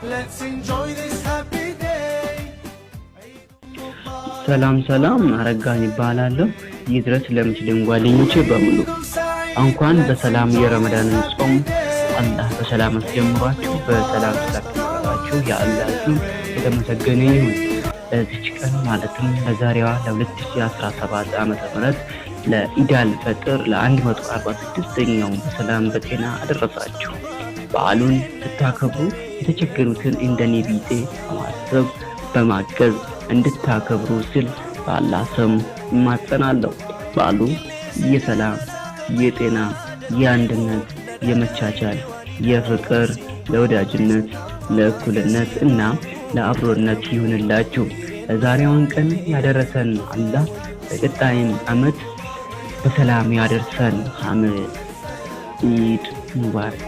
Let's enjoy this happy day. ሰላም አረጋኝ ይባላለሁ። ይድረስ ለሙስሊም ጓደኞቼ በሙሉ እንኳን በሰላም የረመዳንን ጾም አላህ በሰላም አስጀምሯችሁ በሰላም ስላከበራችሁ የአላህ ስም የተመሰገነ ይሁን። በዚች ቀን ማለትም ለዛሬዋ ለ2017 ዓመተ ምህረት ለኢዳል ፈጥር ለ146ኛው በሰላም በጤና አደረሳችሁ። በዓሉን ስታከብሩ የተቸገሩትን እንደኔ ቢጤ በማሰብ በማገዝ እንድታከብሩ ስል በአላህ ስም እማጸናለሁ። በዓሉ የሰላም፣ የጤና፣ የአንድነት፣ የመቻቻል፣ የፍቅር፣ ለወዳጅነት፣ ለእኩልነት እና ለአብሮነት ይሁንላችሁ። ለዛሬዋን ቀን ያደረሰን አላህ በቀጣይም ዓመት በሰላም ያደርሰን። አሜን። ኢድ ሙባረክ።